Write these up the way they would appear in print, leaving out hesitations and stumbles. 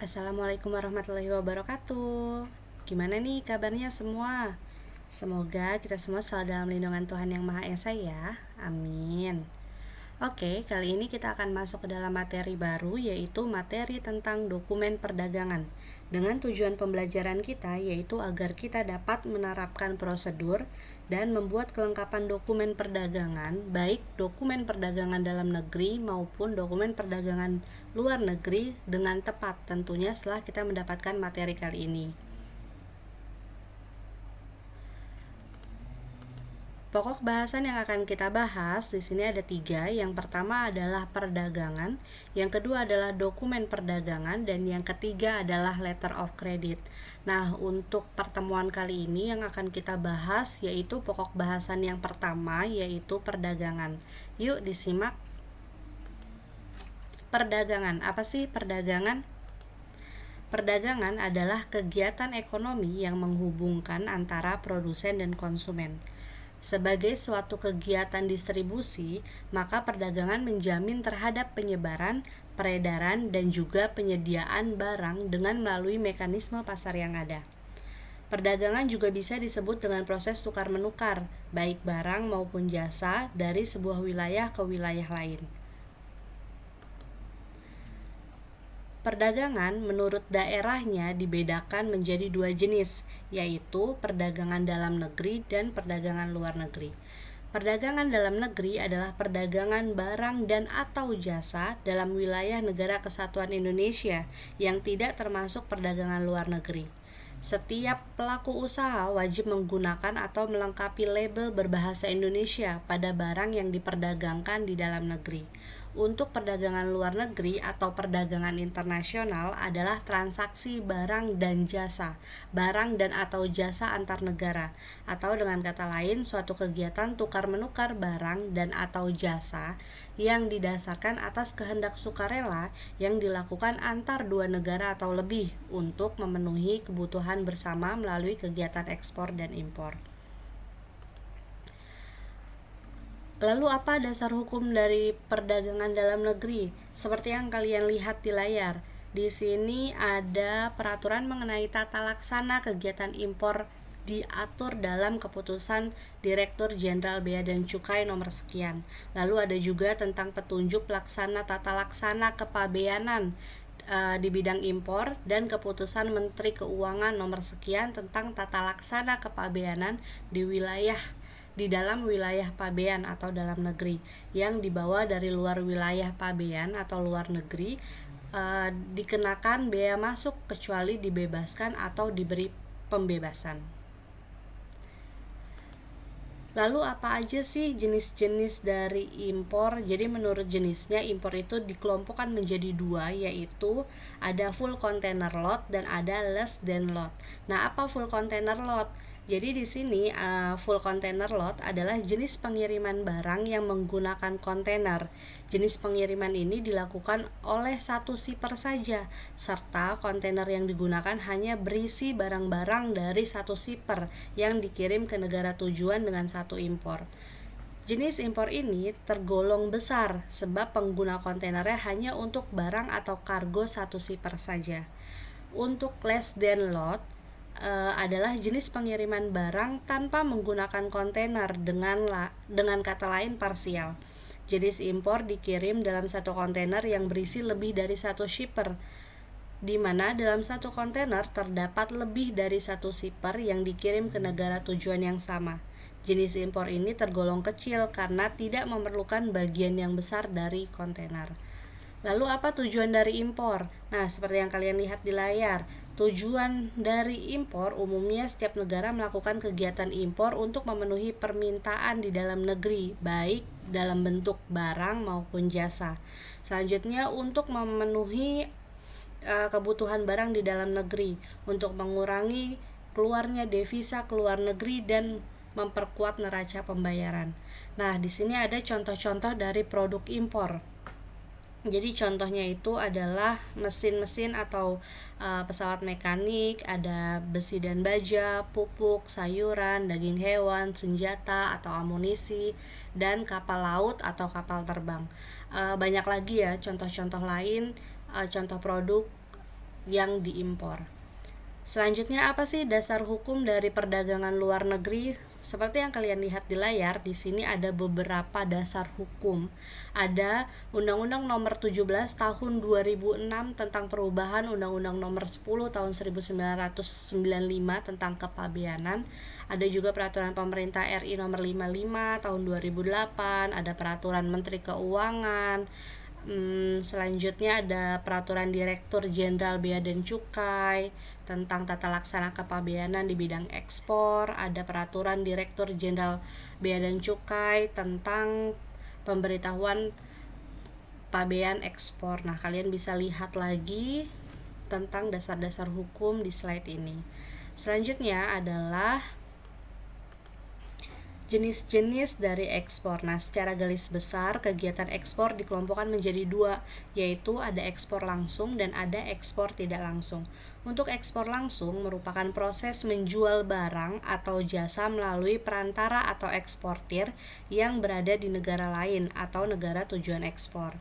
Assalamualaikum warahmatullahi wabarakatuh. Gimana nih kabarnya semua? Semoga kita semua selalu dalam lindungan Tuhan Yang Maha Esa ya. Amin. Oke, kali ini kita akan masuk ke dalam materi baru, yaitu materi tentang dokumen perdagangan. Dengan tujuan pembelajaran kita yaitu agar kita dapat menerapkan prosedur dan membuat kelengkapan dokumen perdagangan, baik dokumen perdagangan dalam negeri maupun dokumen perdagangan luar negeri dengan tepat, tentunya setelah kita mendapatkan materi kali ini. Pokok bahasan yang akan kita bahas di sini ada 3. Yang pertama adalah perdagangan, yang kedua adalah dokumen perdagangan, dan yang ketiga adalah letter of credit. Nah, untuk pertemuan kali ini yang akan kita bahas yaitu pokok bahasan yang pertama, yaitu perdagangan. Yuk disimak. Perdagangan, apa sih perdagangan? Perdagangan adalah kegiatan ekonomi yang menghubungkan antara produsen dan konsumen. Sebagai suatu kegiatan distribusi, maka perdagangan menjamin terhadap penyebaran, peredaran, dan juga penyediaan barang dengan melalui mekanisme pasar yang ada. Perdagangan juga bisa disebut dengan proses tukar-menukar, baik barang maupun jasa dari sebuah wilayah ke wilayah lain. Perdagangan menurut daerahnya dibedakan menjadi 2 jenis, yaitu perdagangan dalam negeri dan perdagangan luar negeri. Perdagangan dalam negeri adalah perdagangan barang dan atau jasa dalam wilayah Negara Kesatuan Indonesia yang tidak termasuk perdagangan luar negeri. Setiap pelaku usaha wajib menggunakan atau melengkapi label berbahasa Indonesia pada barang yang diperdagangkan di dalam negeri. Untuk perdagangan luar negeri atau perdagangan internasional adalah transaksi barang dan jasa, barang dan atau jasa antar negara, atau dengan kata lain suatu kegiatan tukar-menukar barang dan atau jasa yang didasarkan atas kehendak sukarela yang dilakukan antar dua negara atau lebih untuk memenuhi kebutuhan bersama melalui kegiatan ekspor dan impor. Lalu apa dasar hukum dari perdagangan dalam negeri? Seperti yang kalian lihat di layar. Di sini ada peraturan mengenai tata laksana kegiatan impor diatur dalam keputusan Direktur Jenderal Bea dan Cukai nomor sekian. Lalu ada juga tentang petunjuk pelaksana tata laksana kepabeanan di bidang impor dan keputusan Menteri Keuangan nomor sekian tentang tata laksana kepabeanan di dalam wilayah pabean atau dalam negeri yang dibawa dari luar wilayah pabean atau luar negeri dikenakan bea masuk kecuali dibebaskan atau diberi pembebasan. Lalu apa aja sih jenis-jenis dari impor? Jadi menurut jenisnya impor itu dikelompokkan menjadi 2, yaitu ada full container lot dan ada less than lot. Nah, apa full container lot? Jadi di sini full container lot adalah jenis pengiriman barang yang menggunakan kontainer. Jenis pengiriman ini dilakukan oleh satu shipper saja, serta kontainer yang digunakan hanya berisi barang-barang dari satu shipper yang dikirim ke negara tujuan dengan satu impor. Jenis impor ini tergolong besar sebab pengguna kontainernya hanya untuk barang atau kargo satu shipper saja. Untuk less than lot adalah jenis pengiriman barang tanpa menggunakan kontainer dengan kata lain parsial. Jenis impor dikirim dalam satu kontainer yang berisi lebih dari satu shipper, di mana dalam satu kontainer terdapat lebih dari satu shipper yang dikirim ke negara tujuan yang sama. Jenis impor ini tergolong kecil karena tidak memerlukan bagian yang besar dari kontainer. Lalu apa tujuan dari impor? Nah, seperti yang kalian lihat di layar, tujuan dari impor umumnya setiap negara melakukan kegiatan impor untuk memenuhi permintaan di dalam negeri, baik dalam bentuk barang maupun jasa. Selanjutnya untuk memenuhi kebutuhan barang di dalam negeri, untuk mengurangi keluarnya devisa ke luar negeri dan memperkuat neraca pembayaran. Nah, di sini ada contoh-contoh dari produk impor. Jadi contohnya itu adalah mesin-mesin atau pesawat mekanik, ada besi dan baja, pupuk, sayuran, daging hewan, senjata atau amunisi, dan kapal laut atau kapal terbang. Banyak lagi ya contoh-contoh lain, contoh produk yang diimpor. Selanjutnya apa sih dasar hukum dari perdagangan luar negeri? Seperti yang kalian lihat di layar, di sini ada beberapa dasar hukum. Ada Undang-Undang Nomor 17 Tahun 2006 tentang perubahan Undang-Undang Nomor 10 Tahun 1995 tentang kepabeanan. Ada juga Peraturan Pemerintah RI Nomor 55 Tahun 2008. Ada Peraturan Menteri Keuangan. Selanjutnya ada Peraturan Direktur Jenderal Bea dan Cukai tentang tata laksana kepabeanan di bidang ekspor. Ada Peraturan Direktur Jenderal Bea dan Cukai tentang pemberitahuan pabean ekspor. Nah, kalian bisa lihat lagi tentang dasar-dasar hukum di slide ini. Selanjutnya adalah jenis-jenis dari ekspor. Nah, secara garis besar, kegiatan ekspor dikelompokkan menjadi dua, yaitu ada ekspor langsung dan ada ekspor tidak langsung. Untuk ekspor langsung merupakan proses menjual barang atau jasa melalui perantara atau eksportir yang berada di negara lain atau negara tujuan ekspor.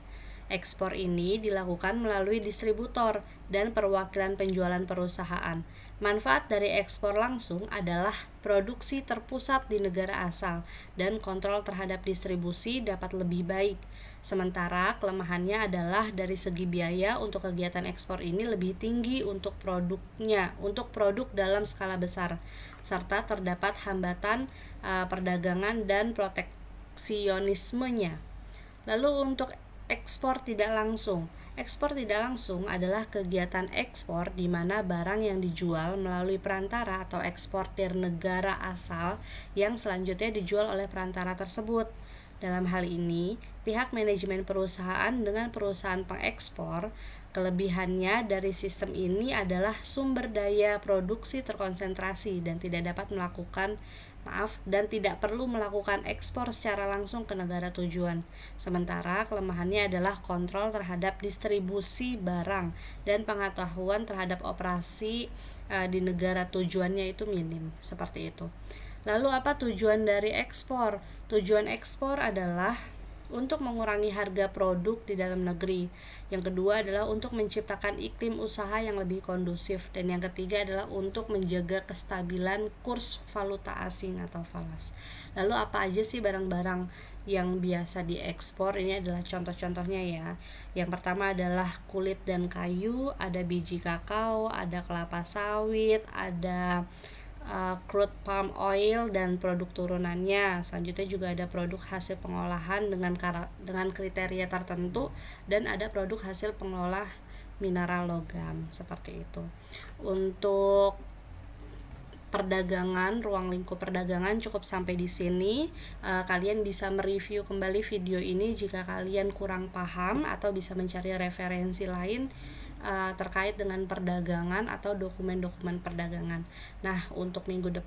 Ekspor ini dilakukan melalui distributor dan perwakilan penjualan perusahaan. Manfaat dari ekspor langsung adalah produksi terpusat di negara asal dan kontrol terhadap distribusi dapat lebih baik. Sementara kelemahannya adalah dari segi biaya untuk kegiatan ekspor ini lebih tinggi untuk produk dalam skala besar, serta terdapat hambatan perdagangan dan proteksionismenya. Lalu untuk ekspor tidak langsung. Ekspor tidak langsung adalah kegiatan ekspor di mana barang yang dijual melalui perantara atau eksportir negara asal yang selanjutnya dijual oleh perantara tersebut. Dalam hal ini, pihak manajemen perusahaan dengan perusahaan pengekspor, kelebihannya dari sistem ini adalah sumber daya produksi terkonsentrasi dan tidak perlu melakukan ekspor secara langsung ke negara tujuan. Sementara kelemahannya adalah kontrol terhadap distribusi barang dan pengetahuan terhadap operasi di negara tujuannya itu minim, seperti itu. Lalu apa tujuan dari ekspor? Tujuan ekspor adalah untuk mengurangi harga produk di dalam negeri. Yang kedua adalah untuk menciptakan iklim usaha yang lebih kondusif. Dan yang ketiga adalah untuk menjaga kestabilan kurs valuta asing atau falas. Lalu apa aja sih barang-barang yang biasa diekspor? Ini adalah contoh-contohnya ya. Yang pertama adalah kulit dan kayu, ada biji kakao, ada kelapa sawit, ada crude palm oil dan produk turunannya. Selanjutnya juga ada produk hasil pengolahan dengan kriteria tertentu, dan ada produk hasil pengolah mineral logam, seperti itu. Untuk perdagangan, ruang lingkup perdagangan cukup sampai di sini. Kalian bisa mereview kembali video ini jika kalian kurang paham, atau bisa mencari referensi lain terkait dengan perdagangan atau dokumen-dokumen perdagangan. Nah, untuk untuk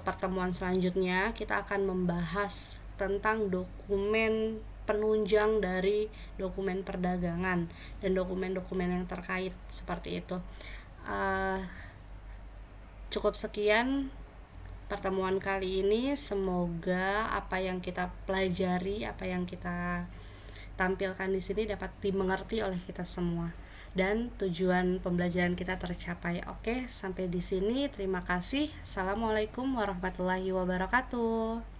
pertemuan selanjutnya kita akan membahas tentang dokumen penunjang dari dokumen perdagangan dan dokumen-dokumen yang terkait, seperti itu. Cukup sekian pertemuan kali ini. Semoga apa yang kita pelajari, apa yang kita tampilkan di sini dapat dimengerti oleh kita semua dan tujuan pembelajaran kita tercapai. Oke, sampai di sini. Terima kasih. Assalamualaikum warahmatullahi wabarakatuh.